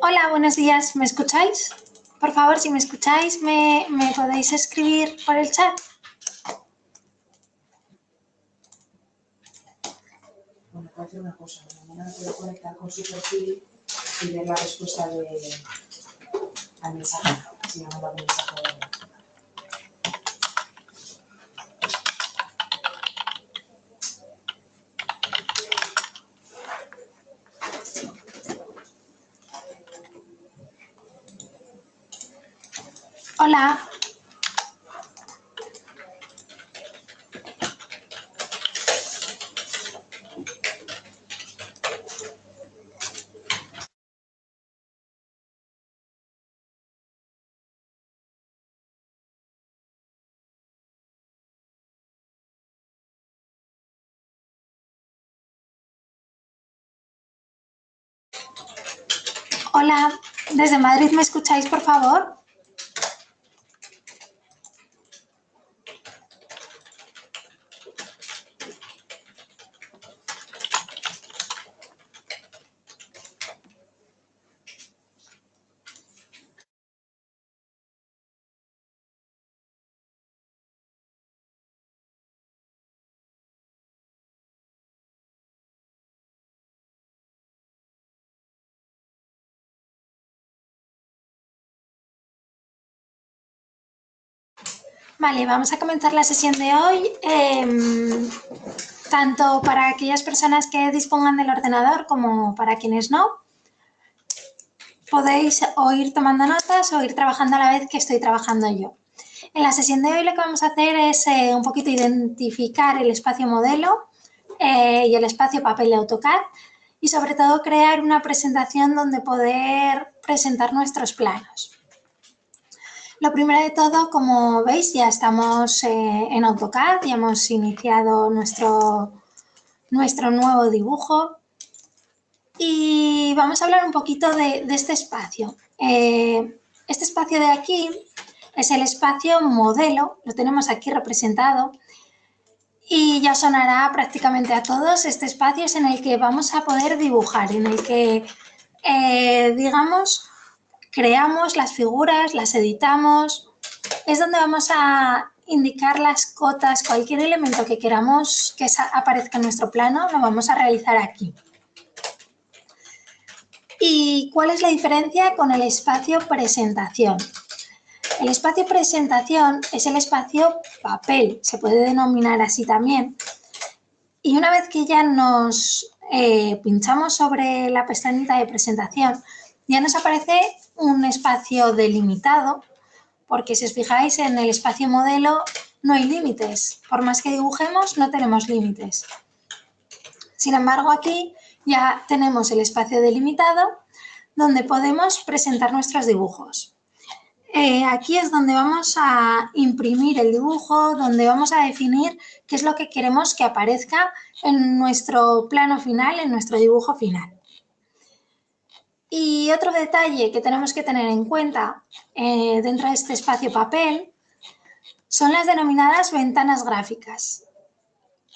Hola, buenos días. ¿Me escucháis? Por favor, si me escucháis, ¿me podéis escribir por el chat? Bueno, puedo hacer una cosa. Mañana me puedo conectar con su perfil y ver la respuesta al mensaje. Si me ha mandado un mensaje de... Hola. Hola, desde Madrid, ¿me escucháis, por favor? Vale, vamos a comenzar la sesión de hoy. Tanto para aquellas personas que dispongan del ordenador como para quienes no. Podéis o ir tomando notas o ir trabajando a la vez que estoy trabajando yo. En la sesión de hoy lo que vamos a hacer es un poquito identificar el espacio modelo y el espacio papel de AutoCAD y sobre todo crear una presentación donde poder presentar nuestros planos. Lo primero de todo, como veis, ya estamos en AutoCAD, ya hemos iniciado nuestro nuevo dibujo y vamos a hablar un poquito de este espacio. Este espacio de aquí es el espacio modelo, lo tenemos aquí representado y ya sonará prácticamente a todos. Este espacio es en el que vamos a poder dibujar, en el que, digamos, creamos las figuras, las editamos, es donde vamos a indicar las cotas, cualquier elemento que queramos que aparezca en nuestro plano, lo vamos a realizar aquí. ¿Y cuál es la diferencia con el espacio presentación? El espacio presentación es el espacio papel, se puede denominar así también. Y una vez que ya nos pinchamos sobre la pestañita de presentación, ya nos aparece un espacio delimitado, porque si os fijáis en el espacio modelo no hay límites. Por más que dibujemos, no tenemos límites. Sin embargo, aquí ya tenemos el espacio delimitado donde podemos presentar nuestros dibujos. Aquí es donde vamos a imprimir el dibujo, donde vamos a definir qué es lo que queremos que aparezca en nuestro plano final, en nuestro dibujo final. Y otro detalle que tenemos que tener en cuenta dentro de este espacio papel son las denominadas ventanas gráficas.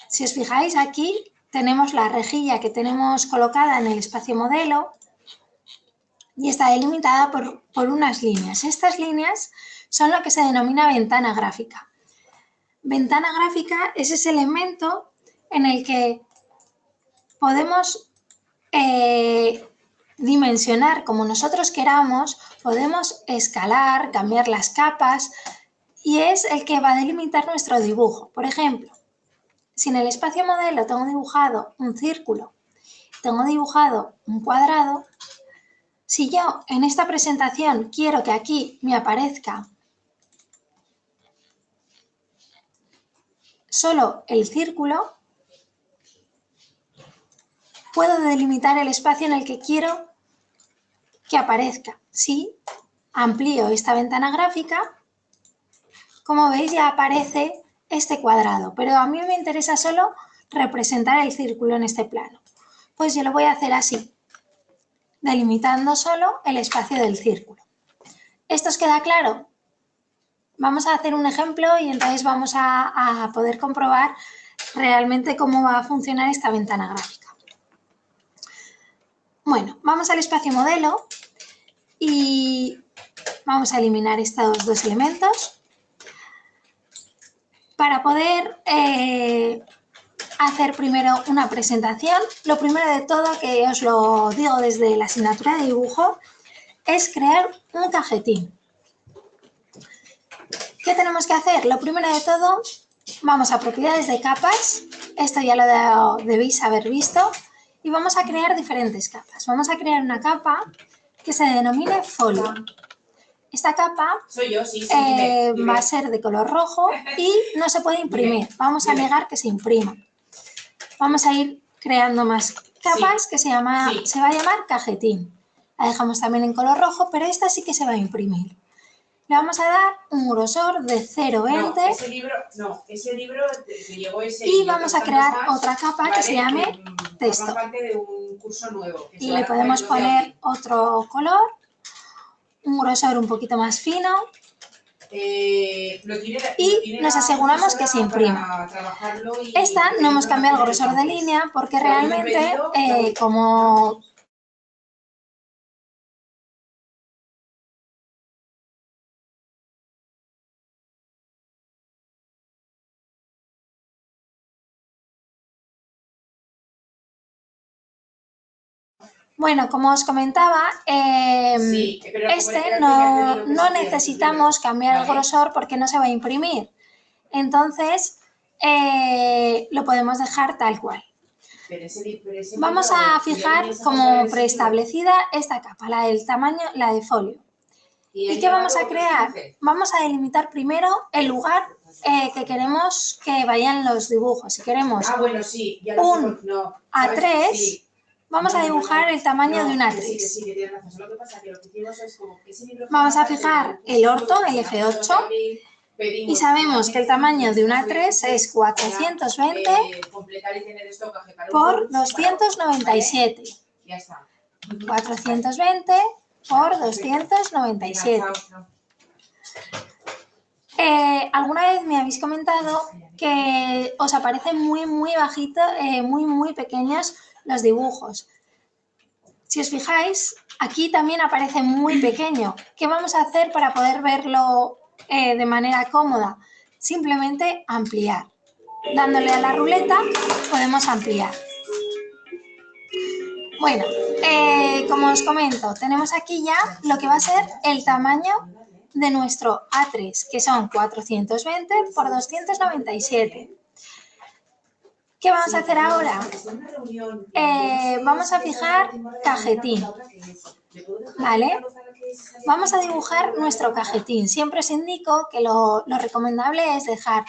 Si os fijáis aquí tenemos la rejilla que tenemos colocada en el espacio modelo y está delimitada por unas líneas. Estas líneas son lo que se denomina ventana gráfica. Ventana gráfica es ese elemento en el que podemos dimensionar como nosotros queramos, podemos escalar, cambiar las capas y es el que va a delimitar nuestro dibujo. Por ejemplo, si en el espacio modelo tengo dibujado un círculo, tengo dibujado un cuadrado, si yo en esta presentación quiero que aquí me aparezca solo el círculo, puedo delimitar el espacio en el que quiero que aparezca. Si amplío esta ventana gráfica, como veis ya aparece este cuadrado, pero a mí me interesa solo representar el círculo en este plano. Pues yo lo voy a hacer así, delimitando solo el espacio del círculo. ¿Esto os queda claro? Vamos a hacer un ejemplo y entonces vamos a poder comprobar realmente cómo va a funcionar esta ventana gráfica. Bueno, vamos al espacio modelo y vamos a eliminar estos dos elementos para poder hacer primero una presentación. Lo primero de todo, que os lo digo desde la asignatura de dibujo, es crear un cajetín. ¿Qué tenemos que hacer? Lo primero de todo, vamos a propiedades de capas, esto ya lo debéis haber visto, y vamos a crear diferentes capas. Vamos a crear una capa que se denomine folio. Esta capa va a ser de color rojo y no se puede imprimir. Vamos a negar que se imprima. Vamos a ir creando más capas que se va a llamar cajetín. La dejamos también en color rojo, pero esta sí que se va a imprimir. Le vamos a dar un grosor de 0,20. Ese libro que llegó ese. Y vamos a crear otra capa que se llame texto. Y le podemos poner otro color, un grosor un poquito más fino. Y nos aseguramos que se imprima. Esta no hemos cambiado el grosor de línea porque realmente como bueno, como os comentaba, no necesitamos cambiar el grosor porque no se va a imprimir. Entonces, lo podemos dejar tal cual. Vamos a fijar como preestablecida esta capa, la del tamaño, la de folio. ¿Y qué vamos a crear? Vamos a delimitar primero el lugar que queremos que vayan los dibujos. Si queremos un A3, vamos a dibujar el tamaño de un A3. Vamos a fijar el orto, el F8, y sabemos que el tamaño de un A3 es 420 por 297. 420 por 297. Alguna vez me habéis comentado que os aparecen muy bajito, muy pequeños los dibujos. Si os fijáis, aquí también aparece muy pequeño. ¿Qué vamos a hacer para poder verlo de manera cómoda? Simplemente ampliar. Dándole a la ruleta podemos ampliar. Bueno, como os comento, tenemos aquí ya lo que va a ser el tamaño de nuestro A3, que son 420 por 297. ¿Qué vamos a hacer ahora? Vamos a fijar cajetín, ¿vale? Vamos a dibujar nuestro cajetín. Siempre os indico que lo recomendable es dejar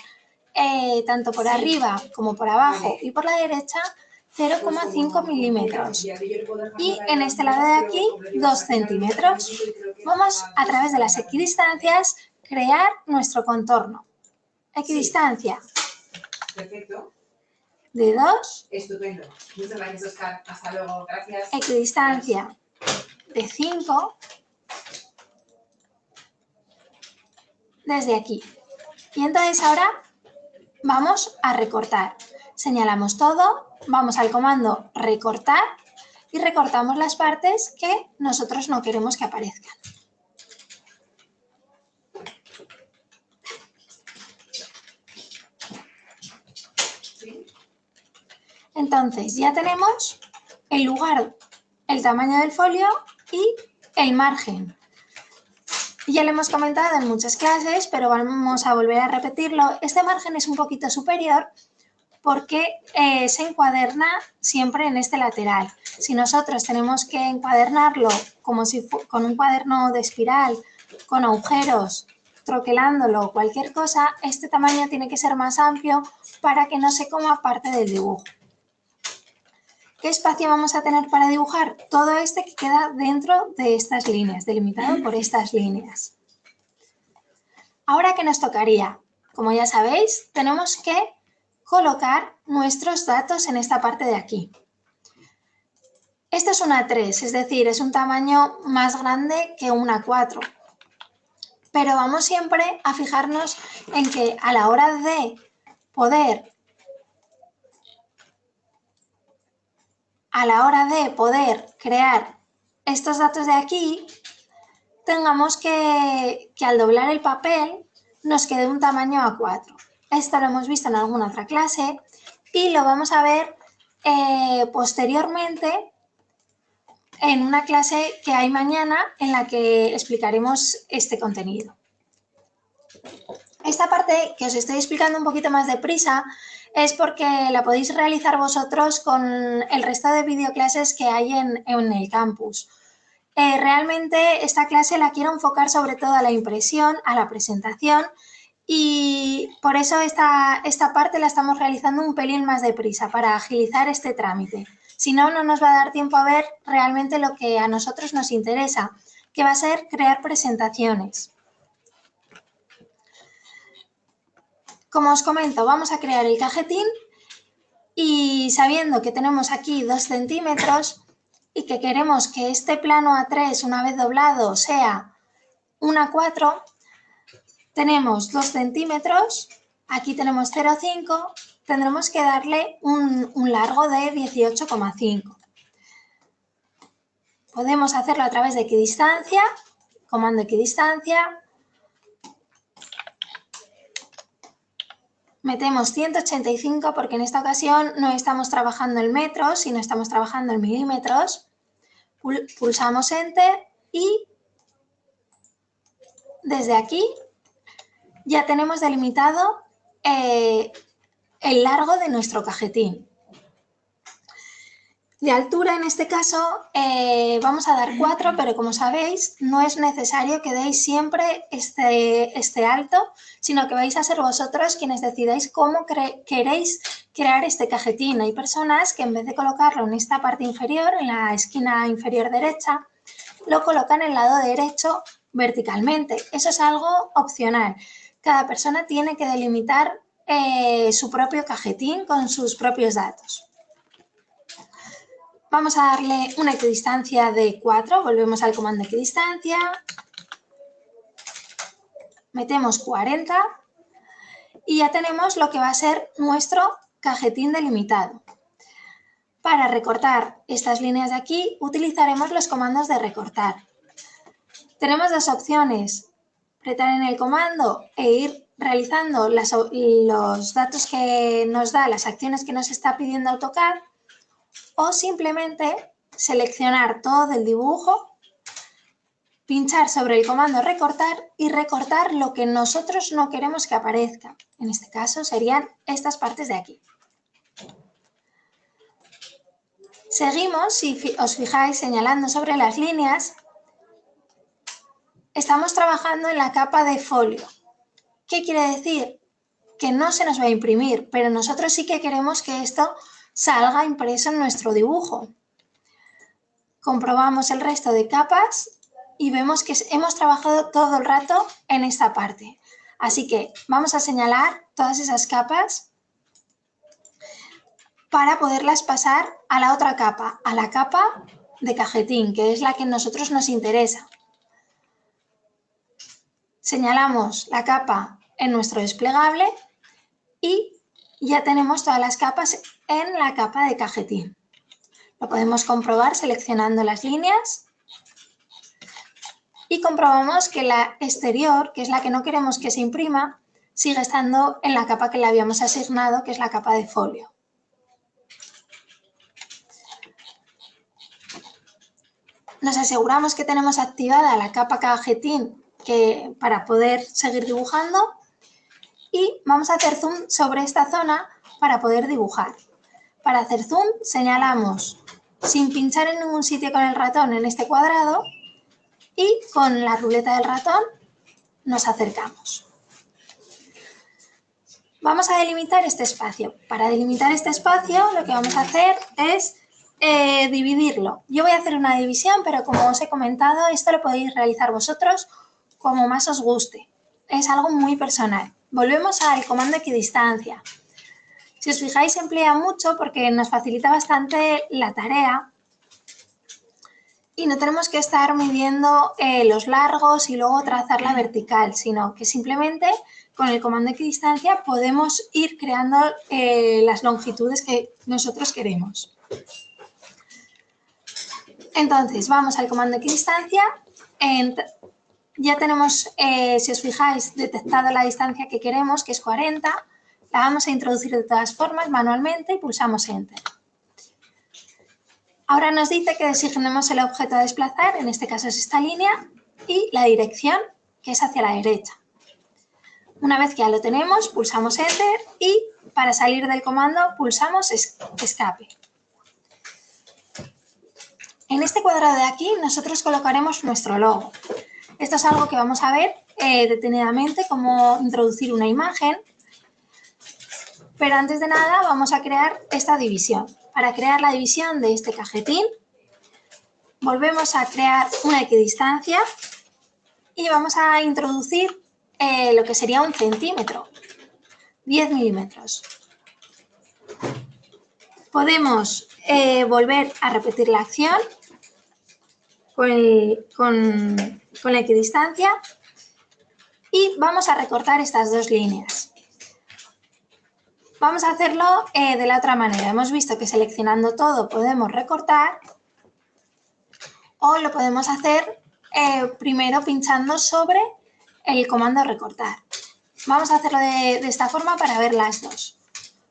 tanto por arriba como por abajo y por la derecha 0,5 milímetros y en este lado de aquí 2 centímetros. Vamos a través de las equidistancias crear nuestro contorno. Equidistancia de 2. Estupendo. Muchas gracias, Oscar. Hasta luego. Gracias. Equidistancia de 5 desde aquí. Y entonces ahora vamos a recortar. Señalamos todo, vamos al comando recortar y recortamos las partes que nosotros no queremos que aparezcan. Entonces ya tenemos el lugar, el tamaño del folio y el margen. Ya lo hemos comentado en muchas clases, pero vamos a volver a repetirlo. Este margen es un poquito superior porque se encuaderna siempre en este lateral. Si nosotros tenemos que encuadernarlo como si con un cuaderno de espiral, con agujeros, troquelándolo o cualquier cosa, este tamaño tiene que ser más amplio para que no se coma parte del dibujo. ¿Qué espacio vamos a tener para dibujar? Todo este que queda dentro de estas líneas, delimitado por estas líneas. Ahora, ¿qué nos tocaría? Como ya sabéis, tenemos que colocar nuestros datos en esta parte de aquí. Esto es un A3, es decir, es un tamaño más grande que un A4. Pero vamos siempre a fijarnos en que a la hora de poder a la hora de poder crear estos datos de aquí, tengamos que al doblar el papel nos quede un tamaño A4. Esto lo hemos visto en alguna otra clase y lo vamos a ver posteriormente en una clase que hay mañana en la que explicaremos este contenido. Esta parte que os estoy explicando un poquito más deprisa es porque la podéis realizar vosotros con el resto de videoclases que hay en el campus. Realmente esta clase la quiero enfocar sobre todo a la impresión, a la presentación y por eso esta parte la estamos realizando un pelín más deprisa para agilizar este trámite. Si no, no nos va a dar tiempo a ver realmente lo que a nosotros nos interesa, que va a ser crear presentaciones. Como os comento, vamos a crear el cajetín y sabiendo que tenemos aquí 2 centímetros y que queremos que este plano A3 una vez doblado sea un A4, tenemos 2 centímetros, aquí tenemos 0,5, tendremos que darle un largo de 18,5. Podemos hacerlo a través de equidistancia, comando equidistancia. Metemos 185 porque en esta ocasión no estamos trabajando en metros, sino estamos trabajando en milímetros. Pulsamos Enter y desde aquí ya tenemos delimitado el largo de nuestro cajetín. De altura, en este caso, vamos a dar 4, pero como sabéis, no es necesario que deis siempre este alto, sino que vais a ser vosotros quienes decidáis cómo queréis crear este cajetín. Hay personas que en vez de colocarlo en esta parte inferior, en la esquina inferior derecha, lo colocan en el lado derecho verticalmente. Eso es algo opcional. Cada persona tiene que delimitar su propio cajetín con sus propios datos. Vamos a darle una equidistancia de 4, volvemos al comando equidistancia, metemos 40 y ya tenemos lo que va a ser nuestro cajetín delimitado. Para recortar estas líneas de aquí utilizaremos los comandos de recortar. Tenemos 2 opciones, apretar en el comando e ir realizando los datos que nos da, las acciones que nos está pidiendo AutoCAD, o simplemente seleccionar todo el dibujo, pinchar sobre el comando recortar y recortar lo que nosotros no queremos que aparezca. En este caso serían estas partes de aquí. Seguimos, si os fijáis, señalando sobre las líneas, estamos trabajando en la capa de folio. ¿Qué quiere decir? Que no se nos va a imprimir, pero nosotros sí que queremos que esto salga impreso en nuestro dibujo. Comprobamos el resto de capas y vemos que hemos trabajado todo el rato en esta parte. Así que vamos a señalar todas esas capas para poderlas pasar a la otra capa, a la capa de cajetín, que es la que a nosotros nos interesa. Señalamos la capa en nuestro desplegable y ya tenemos todas las capas en la capa de cajetín. Lo podemos comprobar seleccionando las líneas y comprobamos que la exterior, que es la que no queremos que se imprima, sigue estando en la capa que le habíamos asignado, que es la capa de folio. Nos aseguramos que tenemos activada la capa cajetín para poder seguir dibujando y vamos a hacer zoom sobre esta zona para poder dibujar. Para hacer zoom señalamos sin pinchar en ningún sitio con el ratón en este cuadrado y con la ruleta del ratón nos acercamos. Vamos a delimitar este espacio. Para delimitar este espacio lo que vamos a hacer es dividirlo. Yo voy a hacer una división, pero como os he comentado, esto lo podéis realizar vosotros como más os guste. Es algo muy personal. Volvemos al comando equidistancia. Si os fijáis, se emplea mucho porque nos facilita bastante la tarea y no tenemos que estar midiendo los largos y luego trazar la vertical, sino que simplemente con el comando equidistancia podemos ir creando las longitudes que nosotros queremos. Entonces, vamos al comando equidistancia. Ya tenemos, si os fijáis, detectado la distancia que queremos, que es 40. La vamos a introducir de todas formas manualmente y pulsamos Enter. Ahora nos dice que designemos el objeto a desplazar, en este caso es esta línea, y la dirección, que es hacia la derecha. Una vez que ya lo tenemos, pulsamos Enter y para salir del comando pulsamos Escape. En este cuadrado de aquí nosotros colocaremos nuestro logo. Esto es algo que vamos a ver detenidamente, cómo introducir una imagen. Pero antes de nada vamos a crear esta división. Para crear la división de este cajetín, volvemos a crear una equidistancia y vamos a introducir lo que sería 1 centímetro, 10 milímetros. Podemos volver a repetir la acción con la equidistancia y vamos a recortar estas dos líneas. Vamos a hacerlo de la otra manera. Hemos visto que seleccionando todo podemos recortar o lo podemos hacer primero pinchando sobre el comando recortar. Vamos a hacerlo de esta forma para ver las dos.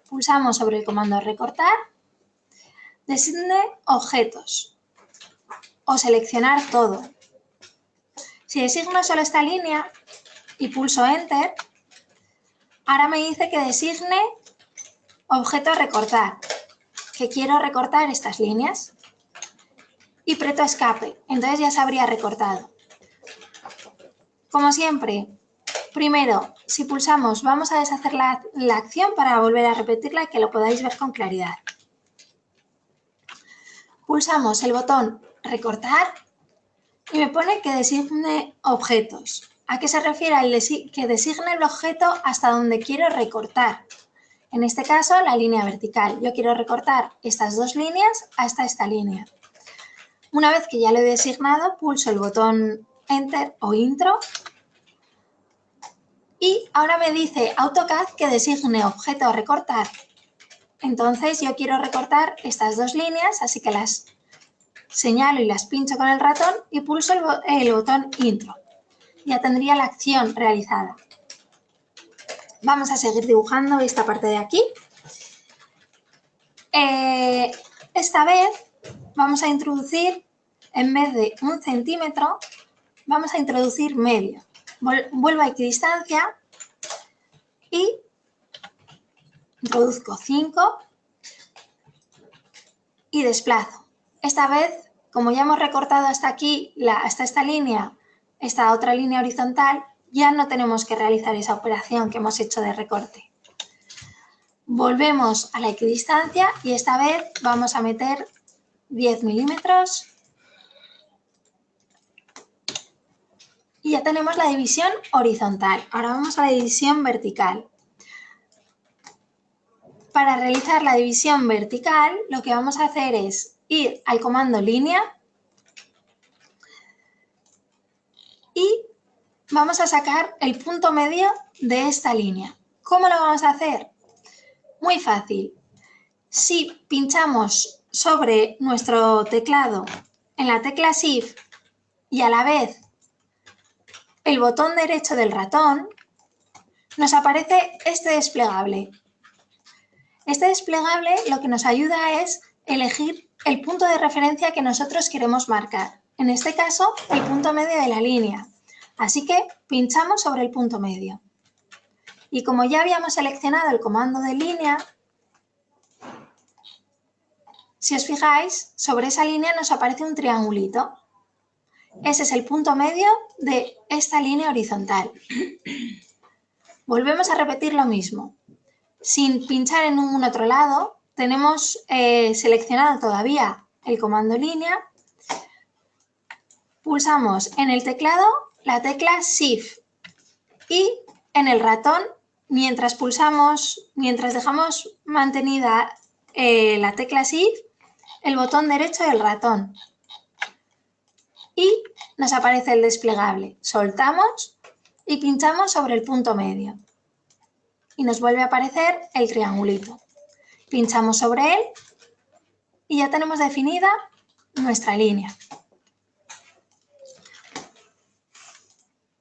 Pulsamos sobre el comando recortar, designe objetos o seleccionar todo. Si designo solo esta línea y pulso Enter, ahora me dice que designe objeto a recortar, que quiero recortar estas líneas y aprieto Escape, entonces ya se habría recortado. Como siempre, primero, si pulsamos, vamos a deshacer la acción para volver a repetirla y que lo podáis ver con claridad. Pulsamos el botón recortar y me pone que designe objetos. ¿A qué se refiere? Que designe el objeto hasta donde quiero recortar. En este caso, la línea vertical. Yo quiero recortar estas dos líneas hasta esta línea. Una vez que ya lo he designado, pulso el botón Enter o Intro y ahora me dice AutoCAD que designe objeto a recortar. Entonces yo quiero recortar estas dos líneas, así que las señalo y las pincho con el ratón y pulso el botón Intro. Ya tendría la acción realizada. Vamos a seguir dibujando esta parte de aquí. Esta vez vamos a introducir, en vez de 1 centímetro, vamos a introducir medio. Vuelvo a equidistancia y introduzco 5 y desplazo. Esta vez, como ya hemos recortado hasta aquí, hasta esta línea, esta otra línea horizontal, ya no tenemos que realizar esa operación que hemos hecho de recorte. Volvemos a la equidistancia y esta vez vamos a meter 10 milímetros y ya tenemos la división horizontal. Ahora vamos a la división vertical. Para realizar la división vertical, lo que vamos a hacer es ir al comando línea y vamos a sacar el punto medio de esta línea. ¿Cómo lo vamos a hacer? Muy fácil. Si pinchamos sobre nuestro teclado en la tecla Shift y a la vez el botón derecho del ratón, nos aparece este desplegable. Este desplegable lo que nos ayuda es elegir el punto de referencia que nosotros queremos marcar. En este caso, el punto medio de la línea. Así que pinchamos sobre el punto medio. Y como ya habíamos seleccionado el comando de línea, si os fijáis, sobre esa línea nos aparece un triangulito. Ese es el punto medio de esta línea horizontal. Volvemos a repetir lo mismo. Sin pinchar en ningún otro lado, tenemos seleccionado todavía el comando línea. Pulsamos en el teclado la tecla Shift y en el ratón, mientras dejamos mantenida la tecla Shift, el botón derecho del ratón. Y nos aparece el desplegable. Soltamos y pinchamos sobre el punto medio. Y nos vuelve a aparecer el triangulito. Pinchamos sobre él y ya tenemos definida nuestra línea.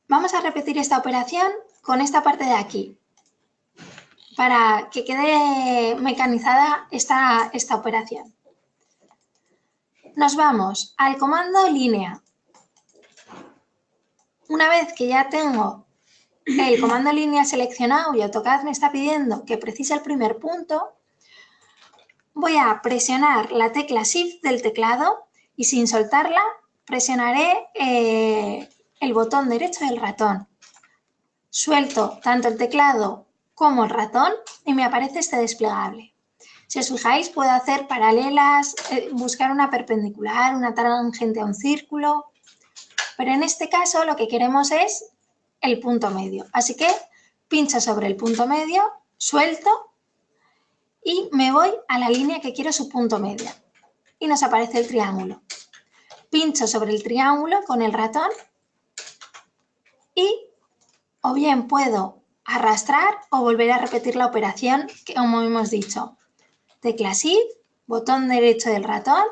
Vamos a repetir esta operación con esta parte de aquí, para que quede mecanizada esta operación. Nos vamos al comando línea. Una vez que ya tengo el comando línea seleccionado y AutoCAD me está pidiendo que precise el primer punto, voy a presionar la tecla Shift del teclado y sin soltarla presionaré el botón derecho del ratón. Suelto tanto el teclado como el ratón y me aparece este desplegable. Si os fijáis, puedo hacer paralelas, buscar una perpendicular, una tangente a un círculo, pero en este caso lo que queremos es el punto medio. Así que pincho sobre el punto medio, suelto y me voy a la línea que quiero su punto medio. Y nos aparece el triángulo. Pincho sobre el triángulo con el ratón y o bien puedo arrastrar o volver a repetir la operación que, como hemos dicho. Tecla Shift, botón derecho del ratón,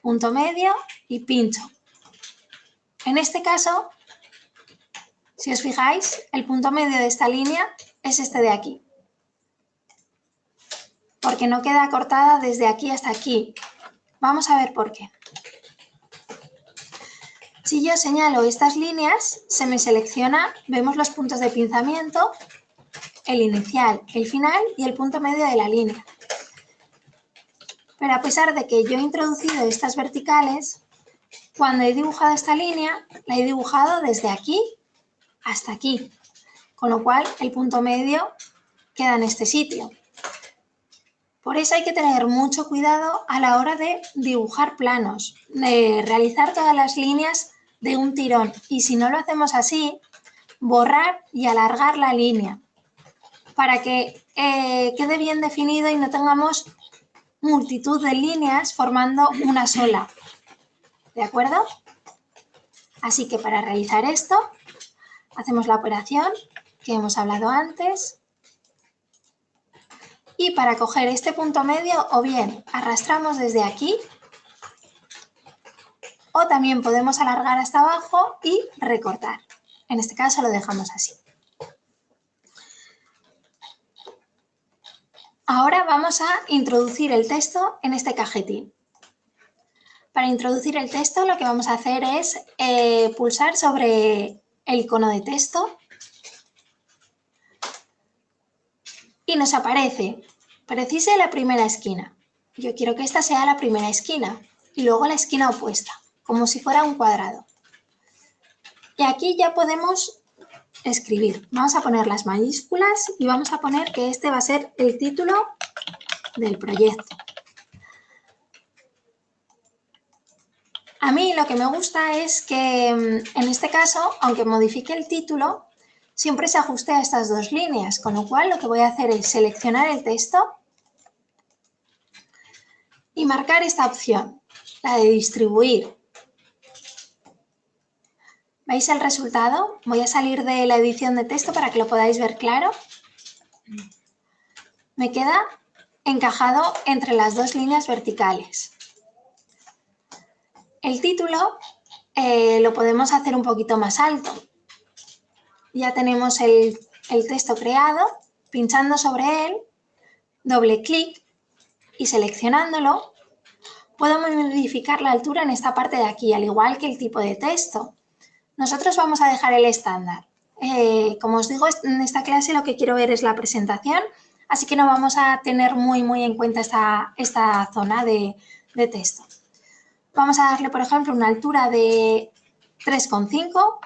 punto medio y pincho. En este caso, si os fijáis, el punto medio de esta línea es este de aquí. Porque no queda cortada desde aquí hasta aquí. Vamos a ver por qué. Si yo señalo estas líneas, se me selecciona, vemos los puntos de pinzamiento, el inicial, el final y el punto medio de la línea. Pero a pesar de que yo he introducido estas verticales, cuando he dibujado esta línea, la he dibujado desde aquí hasta aquí, con lo cual el punto medio queda en este sitio. Por eso hay que tener mucho cuidado a la hora de dibujar planos, de realizar todas las líneas de un tirón y si no lo hacemos así, borrar y alargar la línea para que quede bien definido y no tengamos multitud de líneas formando una sola. ¿De acuerdo? Así que para realizar esto, hacemos la operación que hemos hablado antes y para coger este punto medio o bien arrastramos desde aquí o también podemos alargar hasta abajo y recortar. En este caso lo dejamos así. Ahora vamos a introducir el texto en este cajetín. Para introducir el texto lo que vamos a hacer es pulsar sobre el icono de texto y nos aparece, precise la primera esquina. Yo quiero que esta sea la primera esquina y luego la esquina opuesta, como si fuera un cuadrado. Y aquí ya podemos escribir. Vamos a poner las mayúsculas y vamos a poner que este va a ser el título del proyecto. A mí lo que me gusta es que en este caso, aunque modifique el título, siempre se ajuste a estas dos líneas, con lo cual lo que voy a hacer es seleccionar el texto y marcar esta opción, la de distribuir. ¿Veis el resultado? Voy a salir de la edición de texto para que lo podáis ver claro. Me queda encajado entre las dos líneas verticales. El título lo podemos hacer un poquito más alto. Ya tenemos el texto creado, pinchando sobre él, doble clic y seleccionándolo, puedo modificar la altura en esta parte de aquí, al igual que el tipo de texto. Nosotros vamos a dejar el estándar. Como os digo, en esta clase lo que quiero ver es la presentación, así que no vamos a tener muy en cuenta esta zona de texto. Vamos a darle, por ejemplo, una altura de 3,5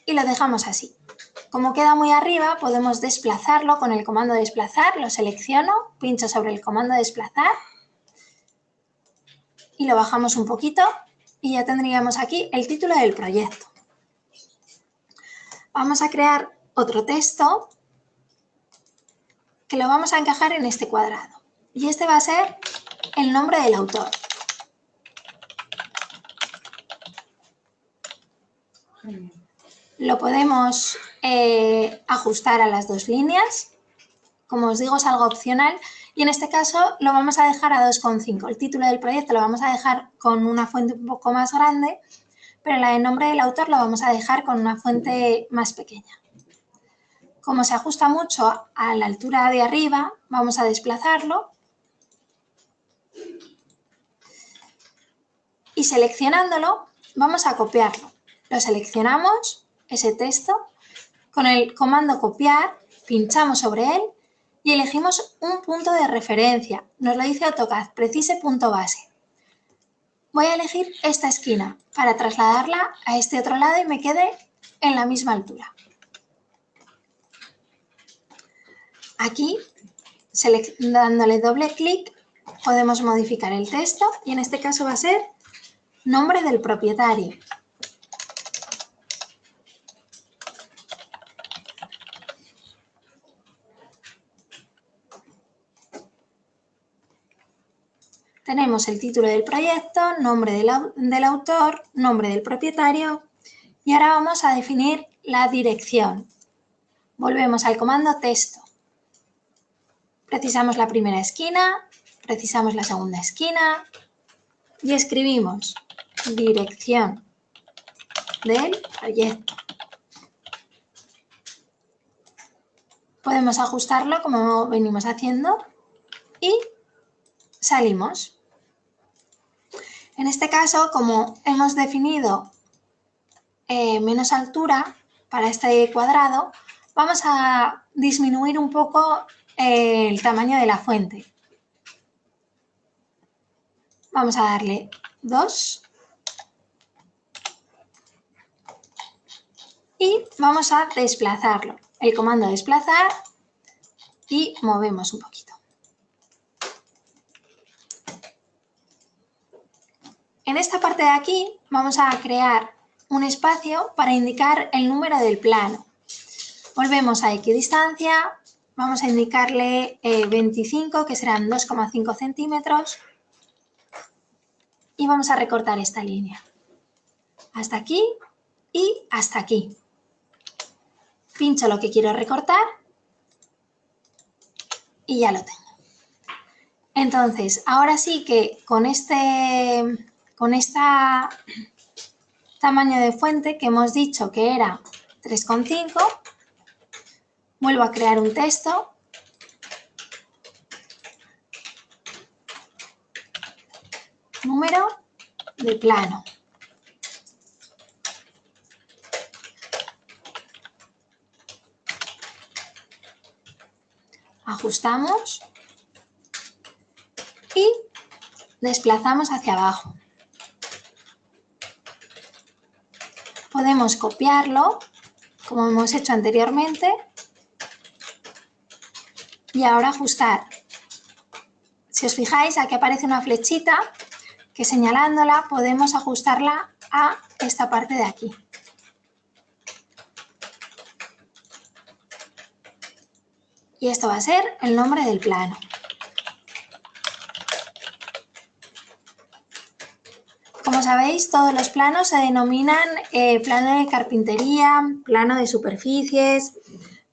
y lo dejamos así. Como queda muy arriba, podemos desplazarlo con el comando desplazar, lo selecciono, pincho sobre el comando desplazar y lo bajamos un poquito y ya tendríamos aquí el título del proyecto. Vamos a crear otro texto que lo vamos a encajar en este cuadrado y este va a ser el nombre del autor. Lo podemos ajustar a las dos líneas como os digo, es algo opcional y en este caso lo vamos a dejar a 2,5. El título del proyecto lo vamos a dejar con una fuente un poco más grande, pero la de nombre del autor lo vamos a dejar con una fuente más pequeña. Como se ajusta mucho a la altura de arriba, vamos a desplazarlo y seleccionándolo vamos a copiarlo. Lo seleccionamos, ese texto, con el comando copiar, pinchamos sobre él y elegimos un punto de referencia. Nos lo dice AutoCAD, precise punto base. Voy a elegir esta esquina para trasladarla a este otro lado y me quede en la misma altura. Aquí, dándole doble clic, podemos modificar el texto y en este caso va a ser nombre del propietario. Tenemos el título del proyecto, nombre del autor, nombre del propietario y ahora vamos a definir la dirección. Volvemos al comando texto. Precisamos la primera esquina, precisamos la segunda esquina y escribimos dirección del proyecto. Podemos ajustarlo como venimos haciendo y salimos. En este caso, como hemos definido menos altura para este cuadrado, vamos a disminuir un poco el tamaño de la fuente. Vamos a darle 2 y vamos a desplazarlo. El comando desplazar y movemos un poquito. En esta parte de aquí vamos a crear un espacio para indicar el número del plano. Volvemos a equidistancia, vamos a indicarle 25, que serán 2,5 centímetros, y vamos a recortar esta línea. Hasta aquí y hasta aquí. Pincho lo que quiero recortar y ya lo tengo. Entonces, ahora sí que con este tamaño de fuente que hemos dicho que era 3,5, vuelvo a crear un texto. Número de plano. Ajustamos y desplazamos hacia abajo. Podemos copiarlo, como hemos hecho anteriormente, y ahora ajustar. Si os fijáis, aquí aparece una flechita que señalándola podemos ajustarla a esta parte de aquí. Y esto va a ser el nombre del plano. Como sabéis, todos los planos se denominan plano de carpintería, plano de superficies,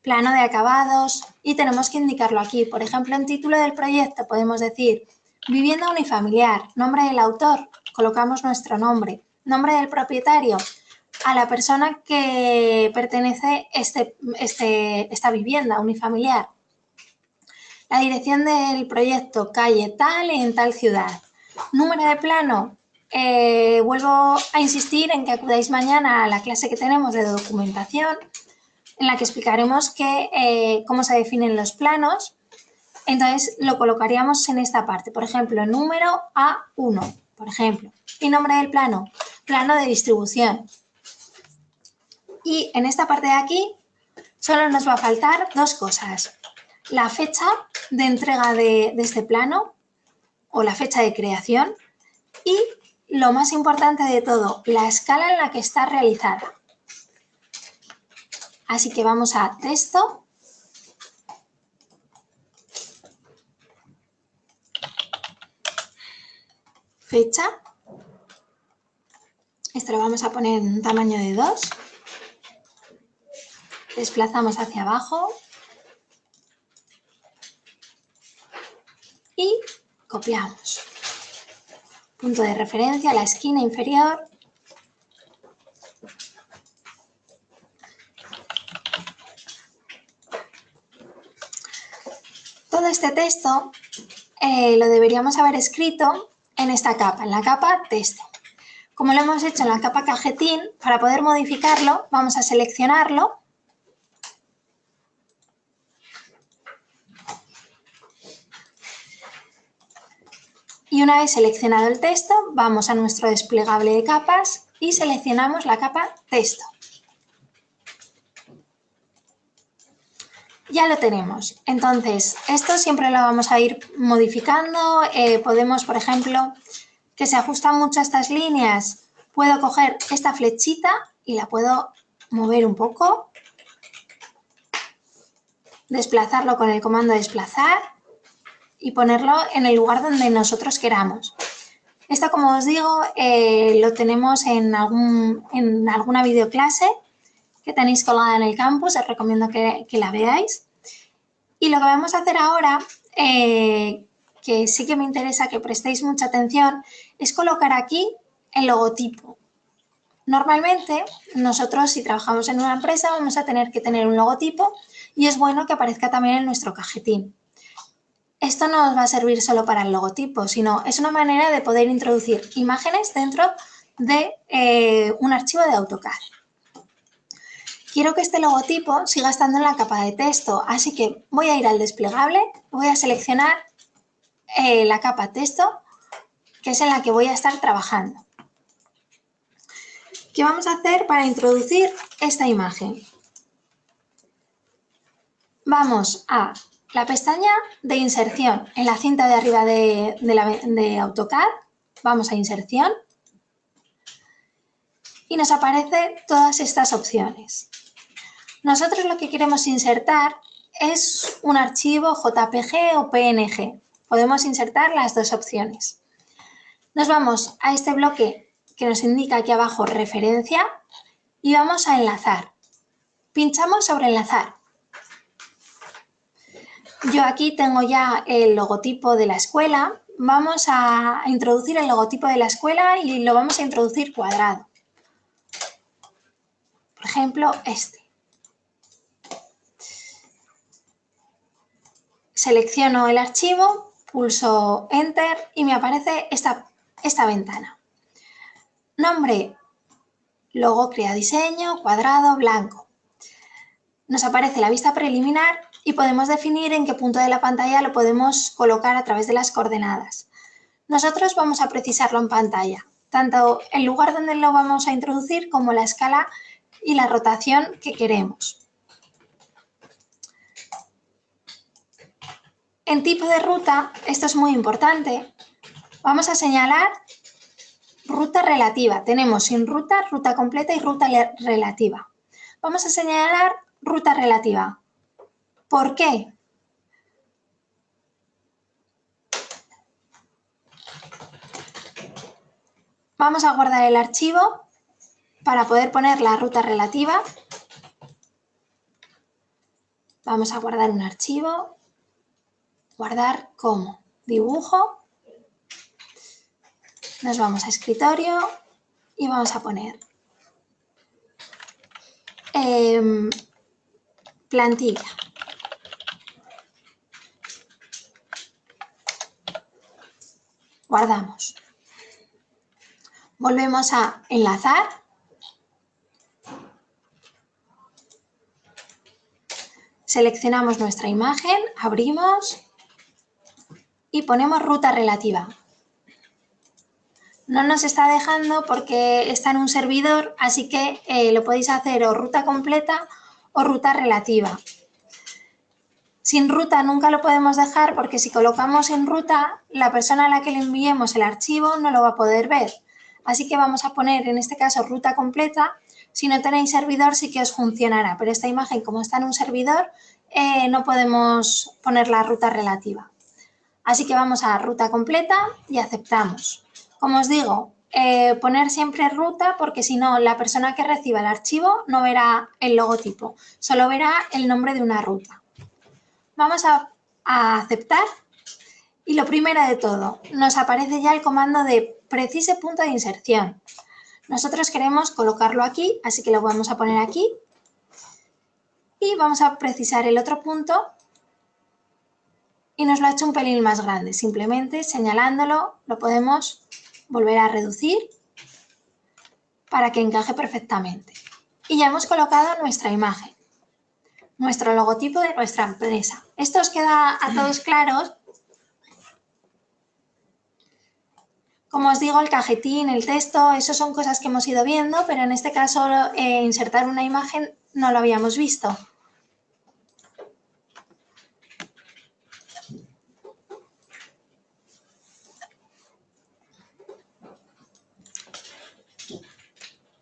plano de acabados y tenemos que indicarlo aquí. Por ejemplo, en título del proyecto podemos decir vivienda unifamiliar, nombre del autor, colocamos nuestro nombre, nombre del propietario, a la persona que pertenece esta vivienda unifamiliar. La dirección del proyecto, calle tal en tal ciudad. Número de plano, vuelvo a insistir en que acudáis mañana a la clase que tenemos de documentación, en la que explicaremos cómo se definen los planos. Entonces lo colocaríamos en esta parte, por ejemplo, número A1, por ejemplo. Y nombre del plano, plano de distribución. Y en esta parte de aquí solo nos va a faltar dos cosas. La fecha de entrega de este plano o la fecha de creación y, lo más importante de todo, la escala en la que está realizada. Así que vamos a texto, fecha, esto lo vamos a poner en un tamaño de 2, desplazamos hacia abajo y copiamos. Punto de referencia a la esquina inferior. Todo este texto lo deberíamos haber escrito en esta capa, en la capa texto. Como lo hemos hecho en la capa cajetín, para poder modificarlo vamos a seleccionarlo y una vez seleccionado el texto vamos a nuestro desplegable de capas y seleccionamos la capa texto. Ya lo tenemos. Entonces, esto siempre lo vamos a ir modificando. Podemos, por ejemplo, que se ajustan mucho a estas líneas, puedo coger esta flechita y la puedo mover un poco, desplazarlo con el comando desplazar y ponerlo en el lugar donde nosotros queramos. Esto, como os digo, lo tenemos en alguna videoclase que tenéis colgada en el campus, os recomiendo que la veáis. Y lo que vamos a hacer ahora, que sí que me interesa que prestéis mucha atención, es colocar aquí el logotipo. Normalmente, nosotros si trabajamos en una empresa vamos a tener que tener un logotipo y es bueno que aparezca también en nuestro cajetín. Esto no nos va a servir solo para el logotipo, sino es una manera de poder introducir imágenes dentro de un archivo de AutoCAD. Quiero que este logotipo siga estando en la capa de texto, así que voy a ir al desplegable, voy a seleccionar la capa texto, que es en la que voy a estar trabajando. ¿Qué vamos a hacer para introducir esta imagen? Vamos a la pestaña de inserción en la cinta de arriba de AutoCAD, vamos a inserción y nos aparecen todas estas opciones. Nosotros lo que queremos insertar es un archivo JPG o PNG. Podemos insertar las dos opciones. Nos vamos a este bloque que nos indica aquí abajo referencia y vamos a enlazar. Pinchamos sobre enlazar. Yo aquí tengo ya el logotipo de la escuela. Vamos a introducir el logotipo de la escuela y lo vamos a introducir cuadrado. Por ejemplo, este. Selecciono el archivo, pulso Enter y me aparece esta ventana. Nombre, logo crea diseño, cuadrado, blanco. Nos aparece la vista preliminar y podemos definir en qué punto de la pantalla lo podemos colocar a través de las coordenadas. Nosotros vamos a precisarlo en pantalla, tanto el lugar donde lo vamos a introducir como la escala y la rotación que queremos. En tipo de ruta, esto es muy importante, vamos a señalar ruta relativa. Tenemos sin ruta, ruta completa y ruta relativa. Vamos a señalar ruta relativa. ¿Por qué? Vamos a guardar el archivo para poder poner la ruta relativa. Vamos a guardar un archivo. Guardar como dibujo. Nos vamos a escritorio y vamos a poner plantilla. Guardamos. Volvemos a enlazar. Seleccionamos nuestra imagen, abrimos y ponemos ruta relativa. No nos está dejando porque está en un servidor, así que lo podéis hacer o ruta completa o ruta relativa. Sin ruta nunca lo podemos dejar porque si colocamos en ruta, la persona a la que le enviemos el archivo no lo va a poder ver. Así que vamos a poner en este caso ruta completa. Si no tenéis servidor sí que os funcionará, pero esta imagen como está en un servidor no podemos poner la ruta relativa. Así que vamos a ruta completa y aceptamos. Como os digo, poner siempre ruta porque si no la persona que reciba el archivo no verá el logotipo, solo verá el nombre de una ruta. Vamos a aceptar Y lo primero de todo, nos aparece ya el comando de precise punto de inserción. Nosotros queremos colocarlo aquí, así que lo vamos a poner aquí. Y vamos a precisar el otro punto y nos lo ha hecho un pelín más grande. Simplemente señalándolo lo podemos volver a reducir para que encaje perfectamente. Y ya hemos colocado nuestra imagen, nuestro logotipo de nuestra empresa. ¿Esto os queda a todos claros? Como os digo, el cajetín, el texto, eso son cosas que hemos ido viendo, pero en este caso insertar una imagen no lo habíamos visto.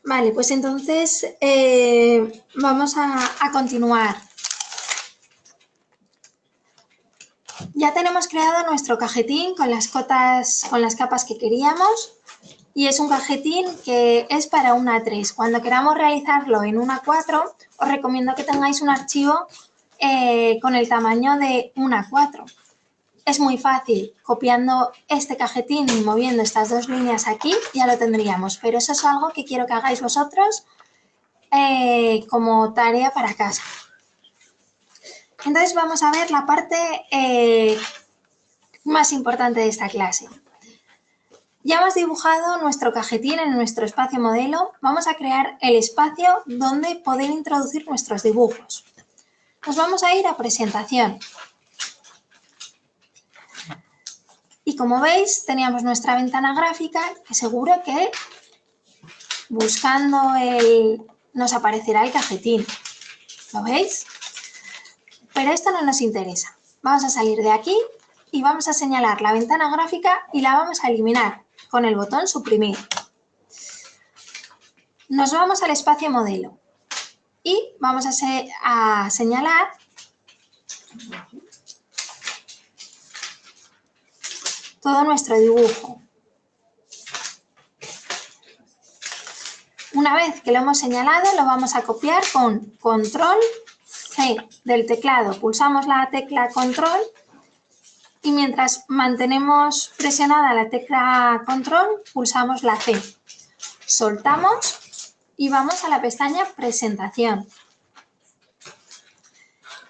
Vale, pues entonces vamos a continuar. Ya tenemos creado nuestro cajetín con las capas que queríamos y es un cajetín que es para una A3. Cuando queramos realizarlo en una A4, os recomiendo que tengáis un archivo con el tamaño de una A4. Es muy fácil, copiando este cajetín y moviendo estas dos líneas aquí ya lo tendríamos, pero eso es algo que quiero que hagáis vosotros como tarea para casa. Entonces vamos a ver la parte más importante de esta clase. Ya hemos dibujado nuestro cajetín en nuestro espacio modelo. Vamos a crear el espacio donde poder introducir nuestros dibujos. Nos vamos a ir a presentación. Y como veis, teníamos nuestra ventana gráfica que seguro que buscando nos aparecerá el cajetín. ¿Lo veis? Pero esto no nos interesa. Vamos a salir de aquí y vamos a señalar la ventana gráfica y la vamos a eliminar con el botón suprimir. Nos vamos al espacio modelo y vamos a señalar todo nuestro dibujo. Una vez que lo hemos señalado, lo vamos a copiar con control C del teclado. Pulsamos la tecla control y mientras mantenemos presionada la tecla control, pulsamos la C. Soltamos y vamos a la pestaña presentación.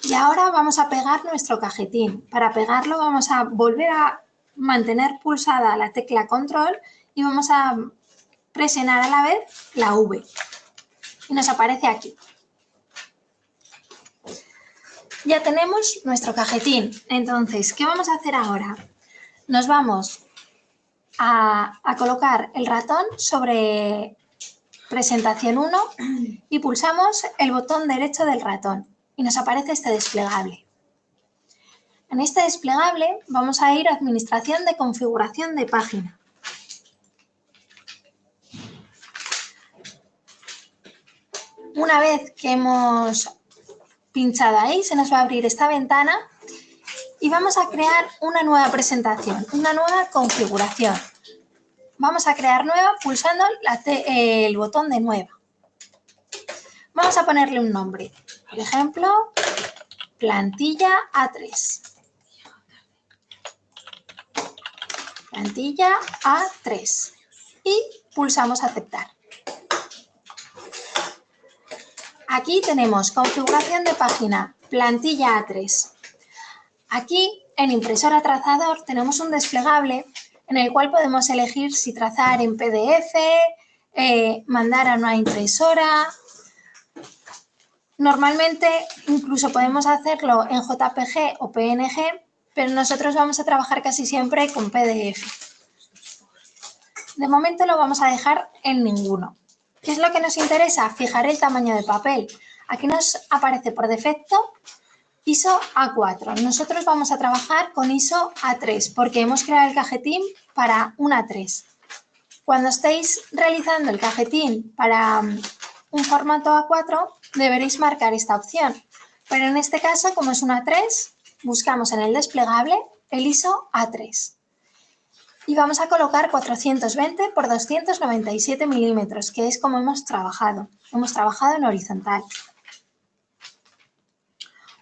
Y ahora vamos a pegar nuestro cajetín. Para pegarlo vamos a volver a mantener pulsada la tecla control y vamos a presionar a la vez la V. Y nos aparece aquí. Ya tenemos nuestro cajetín. Entonces, ¿qué vamos a hacer ahora? Nos vamos a colocar el ratón sobre presentación 1 y pulsamos el botón derecho del ratón y nos aparece este desplegable. En este desplegable vamos a ir a administración de configuración de página. Una vez que hemos pinchado ahí, se nos va a abrir esta ventana y vamos a crear una nueva presentación, una nueva configuración. Vamos a crear nueva pulsando el botón de nueva. Vamos a ponerle un nombre, por ejemplo, plantilla A3. Plantilla A3 y pulsamos aceptar. Aquí tenemos configuración de página, plantilla A3. Aquí en impresora trazador tenemos un desplegable en el cual podemos elegir si trazar en PDF, mandar a una impresora. Normalmente incluso podemos hacerlo en JPG o PNG, pero nosotros vamos a trabajar casi siempre con PDF. De momento lo vamos a dejar en ninguno. ¿Qué es lo que nos interesa? Fijar el tamaño de papel. Aquí nos aparece por defecto ISO A4. Nosotros vamos a trabajar con ISO A3 porque hemos creado el cajetín para un A3. Cuando estéis realizando el cajetín para un formato A4, deberéis marcar esta opción. Pero en este caso, como es un A3, buscamos en el desplegable el ISO A3. Y vamos a colocar 420 por 297 milímetros, que es como hemos trabajado. Hemos trabajado en horizontal.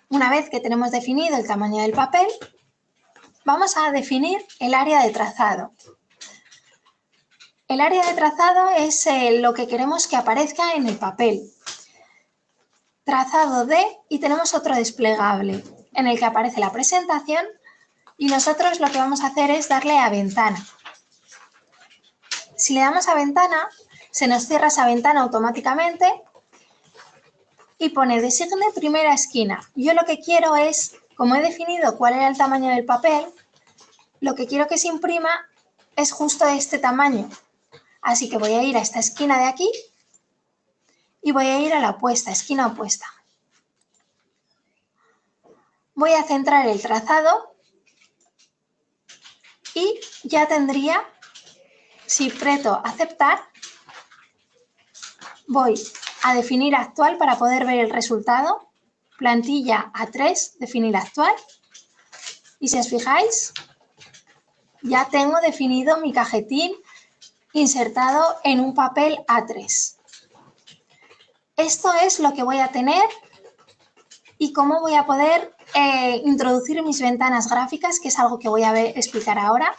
Una vez que tenemos definido el tamaño del papel, vamos a definir el área de trazado. El área de trazado es lo que queremos que aparezca en el papel. Trazado de, y tenemos otro desplegable en el que aparece la presentación y nosotros lo que vamos a hacer es darle a ventana. Si le damos a ventana, se nos cierra esa ventana automáticamente y pone designe primera esquina. Yo lo que quiero es, como he definido cuál era el tamaño del papel, lo que quiero que se imprima es justo de este tamaño. Así que voy a ir a esta esquina de aquí y voy a ir a la opuesta, esquina opuesta. Voy a centrar el trazado y ya tendría, si aprieto aceptar, voy a definir actual para poder ver el resultado. Plantilla A3, definir actual. Y si os fijáis, ya tengo definido mi cajetín insertado en un papel A3. Esto es lo que voy a tener y cómo voy a poder introducir mis ventanas gráficas, que es algo que voy a explicar ahora.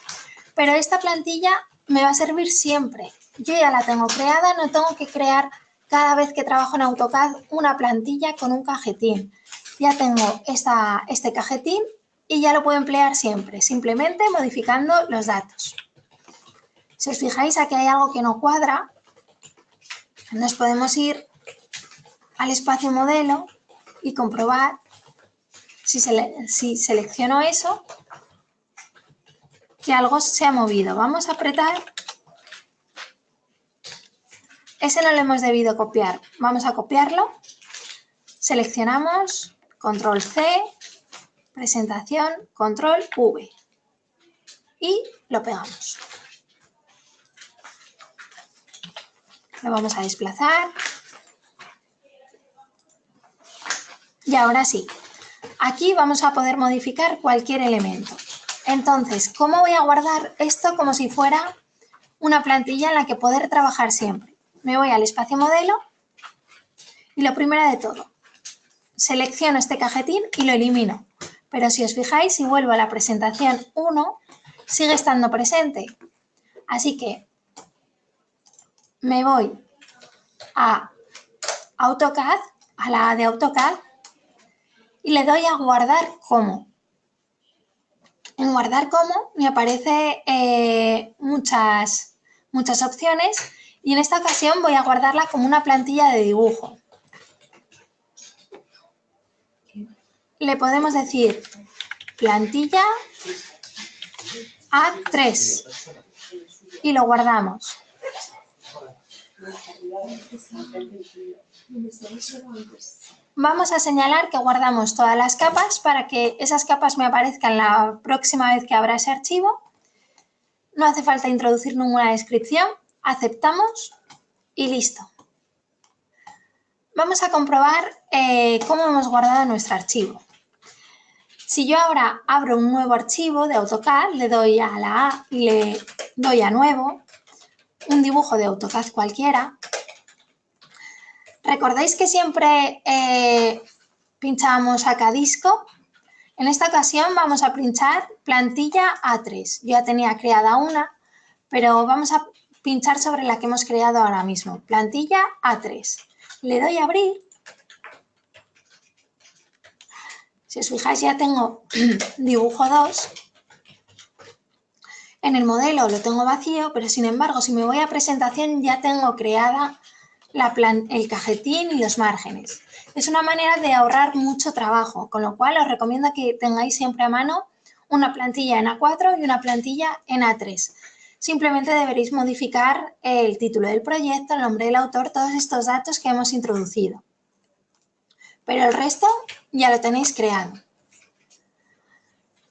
Pero esta plantilla me va a servir siempre. Yo ya la tengo creada, no tengo que crear cada vez que trabajo en AutoCAD una plantilla con un cajetín. Ya tengo este cajetín y ya lo puedo emplear siempre, simplemente modificando los datos. Si os fijáis, aquí hay algo que no cuadra. Nos podemos ir al espacio modelo y comprobar si selecciono eso, que algo se ha movido. Vamos a apretar. Ese no lo hemos debido copiar. Vamos a copiarlo. Seleccionamos, control C, presentación, control V. Y lo pegamos. Lo vamos a desplazar. Y ahora sí. Aquí vamos a poder modificar cualquier elemento. Entonces, ¿cómo voy a guardar esto como si fuera una plantilla en la que poder trabajar siempre? Me voy al espacio modelo y lo primero de todo, selecciono este cajetín y lo elimino. Pero si os fijáis, si vuelvo a la presentación 1, sigue estando presente. Así que me voy a AutoCAD, a la A de AutoCAD, y le doy a guardar como. En guardar como me aparecen muchas opciones y en esta ocasión voy a guardarla como una plantilla de dibujo. Le podemos decir plantilla A3 y lo guardamos. Vamos a señalar que guardamos todas las capas para que esas capas me aparezcan la próxima vez que abra ese archivo. No hace falta introducir ninguna descripción. Aceptamos y listo. Vamos a comprobar cómo hemos guardado nuestro archivo. Si yo ahora abro un nuevo archivo de AutoCAD, le doy a la A y le doy a nuevo, un dibujo de AutoCAD cualquiera. ¿Recordáis que siempre pinchábamos acá disco? En esta ocasión vamos a pinchar plantilla A3. Yo ya tenía creada una, pero vamos a pinchar sobre la que hemos creado ahora mismo. Plantilla A3. Le doy a abrir. Si os fijáis, ya tengo dibujo 2. En el modelo lo tengo vacío, pero sin embargo, si me voy a presentación, ya tengo creada el cajetín y los márgenes. Es una manera de ahorrar mucho trabajo, con lo cual os recomiendo que tengáis siempre a mano una plantilla en A4 y una plantilla en A3. Simplemente deberéis modificar el título del proyecto, el nombre del autor, todos estos datos que hemos introducido. Pero el resto ya lo tenéis creado.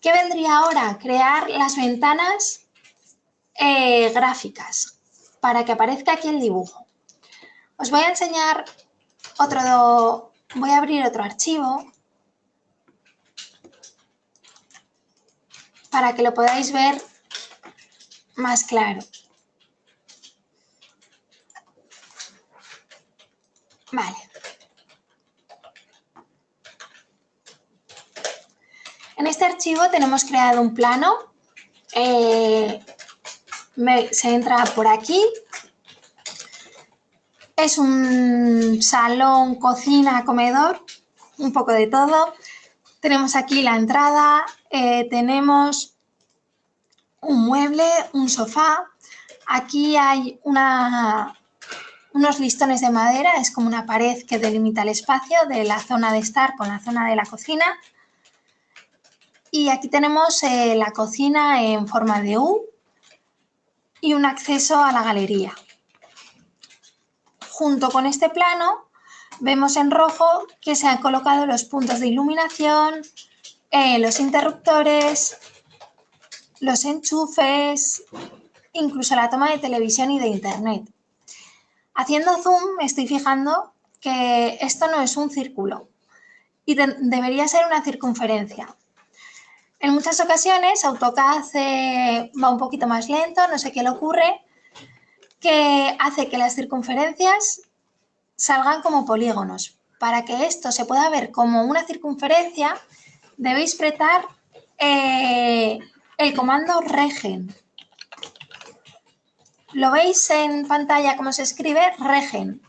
¿Qué vendría ahora? Crear las ventanas gráficas para que aparezca aquí el dibujo. Os voy a enseñar voy a abrir otro archivo para que lo podáis ver más claro. Vale. En este archivo tenemos creado un plano. Se entra por aquí. Es un salón, cocina, comedor, un poco de todo. Tenemos aquí la entrada, tenemos un mueble, un sofá. Aquí hay unos listones de madera, es como una pared que delimita el espacio de la zona de estar con la zona de la cocina. Y aquí tenemos la cocina en forma de U y un acceso a la galería. Junto con este plano vemos en rojo que se han colocado los puntos de iluminación, los interruptores, los enchufes, incluso la toma de televisión y de internet. Haciendo zoom me estoy fijando que esto no es un círculo y debería ser una circunferencia. En muchas ocasiones AutoCAD va un poquito más lento, no sé qué le ocurre, que hace que las circunferencias salgan como polígonos. Para que esto se pueda ver como una circunferencia, debéis apretar el comando regen. ¿Lo veis en pantalla cómo se escribe? Regen.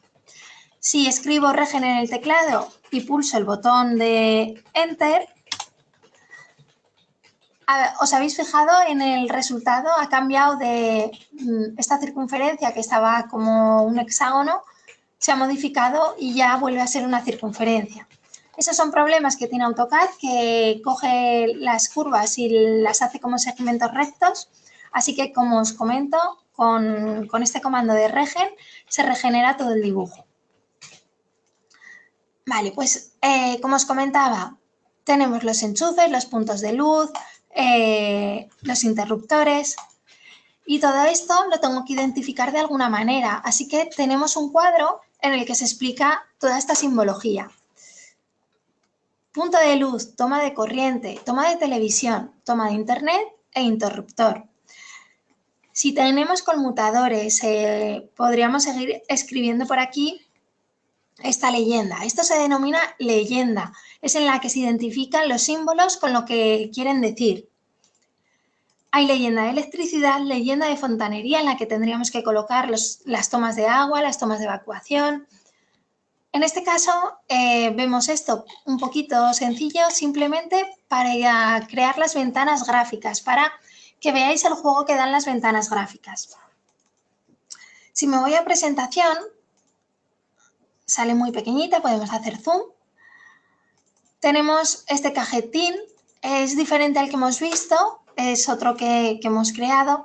Si escribo regen en el teclado y pulso el botón de Enter, ¿os habéis fijado en el resultado? Ha cambiado de esta circunferencia que estaba como un hexágono, se ha modificado y ya vuelve a ser una circunferencia. Esos son problemas que tiene AutoCAD, que coge las curvas y las hace como segmentos rectos. Así que, como os comento, con este comando de regen se regenera todo el dibujo. Vale, pues como os comentaba, tenemos los enchufes, los puntos de luz, los interruptores y todo esto lo tengo que identificar de alguna manera. Así que tenemos un cuadro en el que se explica toda esta simbología. Punto de luz, toma de corriente, toma de televisión, toma de internet e interruptor. Si tenemos conmutadores, podríamos seguir escribiendo por aquí esta leyenda. Esto se denomina leyenda. Es en la que se identifican los símbolos con lo que quieren decir. Hay leyenda de electricidad, leyenda de fontanería, en la que tendríamos que colocar las tomas de agua, las tomas de evacuación. En este caso vemos esto un poquito sencillo, simplemente para crear las ventanas gráficas, para que veáis el juego que dan las ventanas gráficas. Si me voy a presentación, sale muy pequeñita, podemos hacer zoom. Tenemos este cajetín, es diferente al que hemos visto, es otro que hemos creado.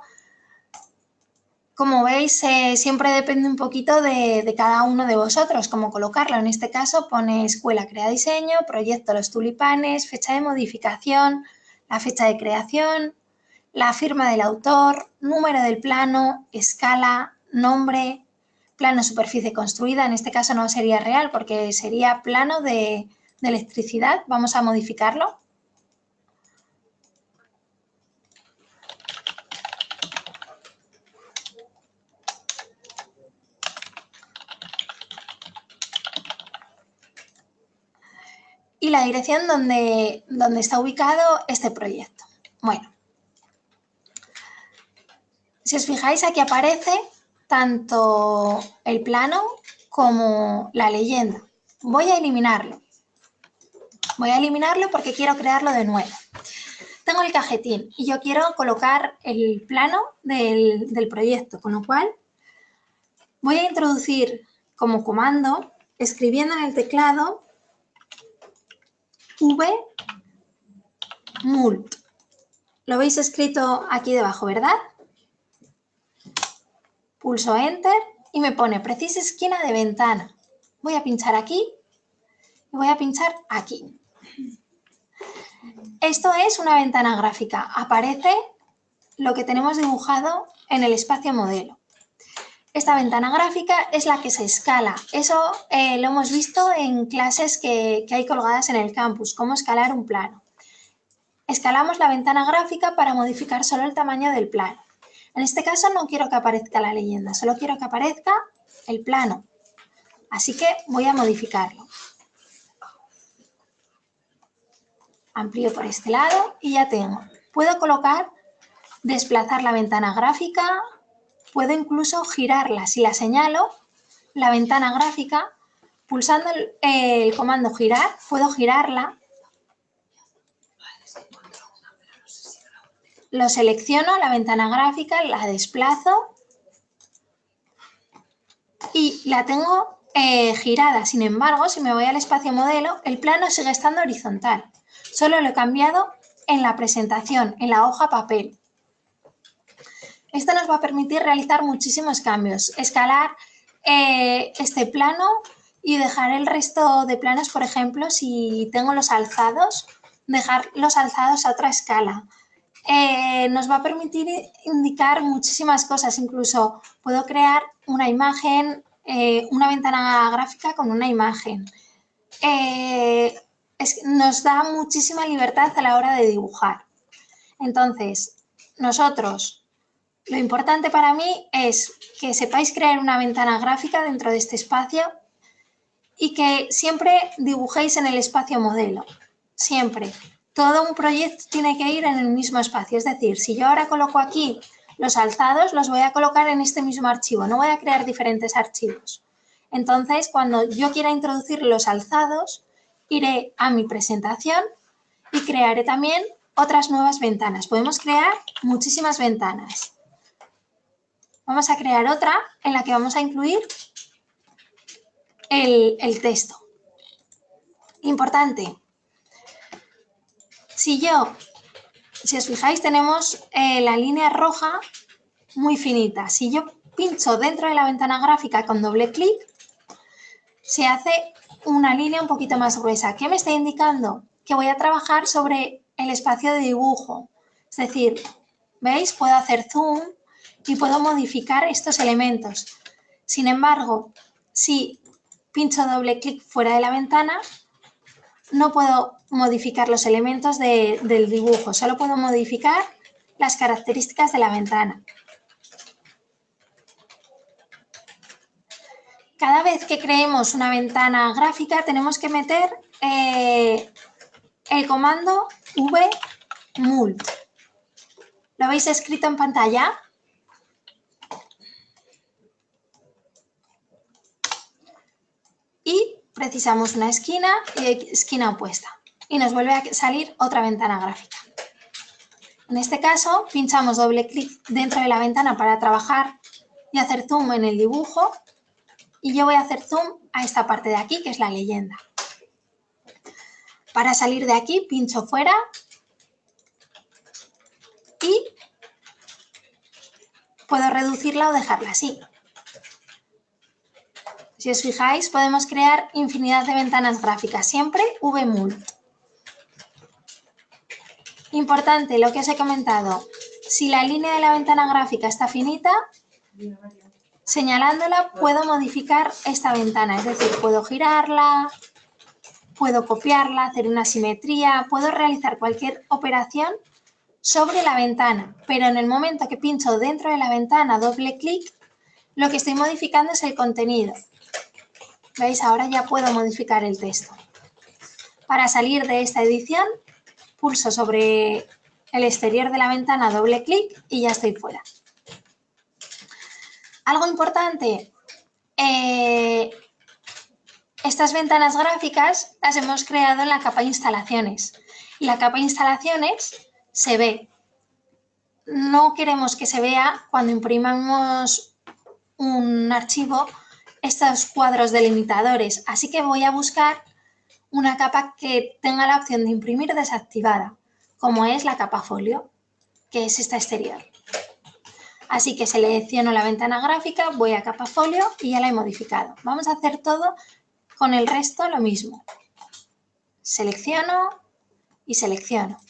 Como veis, siempre depende un poquito de cada uno de vosotros cómo colocarlo. En este caso pone escuela crea diseño, proyecto los tulipanes, fecha de modificación, la fecha de creación, la firma del autor, número del plano, escala, nombre, plano superficie construida. En este caso no sería real porque sería plano de electricidad. Vamos a modificarlo. Y la dirección donde está ubicado este proyecto. Bueno, si os fijáis, aquí aparece tanto el plano como la leyenda. Voy a eliminarlo. Voy a eliminarlo porque quiero crearlo de nuevo. Tengo el cajetín y yo quiero colocar el plano del proyecto, con lo cual voy a introducir como comando, escribiendo en el teclado, vmult. Lo veis escrito aquí debajo, ¿verdad? Pulso Enter y me pone precisa esquina de ventana. Voy a pinchar aquí y voy a pinchar aquí. Esto es una ventana gráfica. Aparece lo que tenemos dibujado en el espacio modelo. Esta ventana gráfica es la que se escala. Eso lo hemos visto en clases que hay colgadas en el campus, cómo escalar un plano. Escalamos la ventana gráfica para modificar solo el tamaño del plano. En este caso no quiero que aparezca la leyenda, solo quiero que aparezca el plano. Así que voy a modificarlo. Amplío por este lado y ya tengo. Puedo colocar, desplazar la ventana gráfica, puedo incluso girarla. Si la señalo, la ventana gráfica, pulsando el comando girar, puedo girarla. Lo selecciono, la ventana gráfica, la desplazo y la tengo girada. Sin embargo, si me voy al espacio modelo, el plano sigue estando horizontal. Solo lo he cambiado en la presentación, en la hoja papel. Esto nos va a permitir realizar muchísimos cambios. Escalar este plano y dejar el resto de planos, por ejemplo, si tengo los alzados, dejar los alzados a otra escala. Nos va a permitir indicar muchísimas cosas, incluso puedo crear una imagen, una ventana gráfica con una imagen. Nos da muchísima libertad a la hora de dibujar. Entonces, nosotros, lo importante para mí es que sepáis crear una ventana gráfica dentro de este espacio y que siempre dibujéis en el espacio modelo, siempre. Todo un proyecto tiene que ir en el mismo espacio, es decir, si yo ahora coloco aquí los alzados, los voy a colocar en este mismo archivo, no voy a crear diferentes archivos. Entonces, cuando yo quiera introducir los alzados, iré a mi presentación y crearé también otras nuevas ventanas. Podemos crear muchísimas ventanas. Vamos a crear otra en la que vamos a incluir el texto. Importante. Si os fijáis, tenemos la línea roja muy finita. Si yo pincho dentro de la ventana gráfica con doble clic, se hace una línea un poquito más gruesa. ¿Qué me está indicando? Que voy a trabajar sobre el espacio de dibujo. Es decir, ¿veis? Puedo hacer zoom y puedo modificar estos elementos. Sin embargo, si pincho doble clic fuera de la ventana, no puedo modificar los elementos del dibujo, solo puedo modificar las características de la ventana. Cada vez que creemos una ventana gráfica tenemos que meter el comando vmult. ¿Lo habéis escrito en pantalla? Y precisamos una esquina y esquina opuesta. Y nos vuelve a salir otra ventana gráfica. En este caso, pinchamos doble clic dentro de la ventana para trabajar y hacer zoom en el dibujo. Y yo voy a hacer zoom a esta parte de aquí, que es la leyenda. Para salir de aquí, pincho fuera y puedo reducirla o dejarla así. Si os fijáis, podemos crear infinidad de ventanas gráficas, siempre vmult. Importante, lo que os he comentado, si la línea de la ventana gráfica está finita, señalándola puedo modificar esta ventana, es decir, puedo girarla, puedo copiarla, hacer una simetría, puedo realizar cualquier operación sobre la ventana, pero en el momento que pincho dentro de la ventana doble clic, lo que estoy modificando es el contenido. ¿Veis? Ahora ya puedo modificar el texto. Para salir de esta edición, pulso sobre el exterior de la ventana doble clic y ya estoy fuera. Algo importante, estas ventanas gráficas las hemos creado en la capa instalaciones. Y la capa instalaciones se ve. No queremos que se vea cuando imprimamos un archivo estos cuadros delimitadores, así que voy a buscar una capa que tenga la opción de imprimir desactivada, como es la capa folio, que es esta exterior. Así que selecciono la ventana gráfica, voy a capa folio y ya la he modificado. Vamos a hacer todo con el resto lo mismo. Selecciono y selecciono.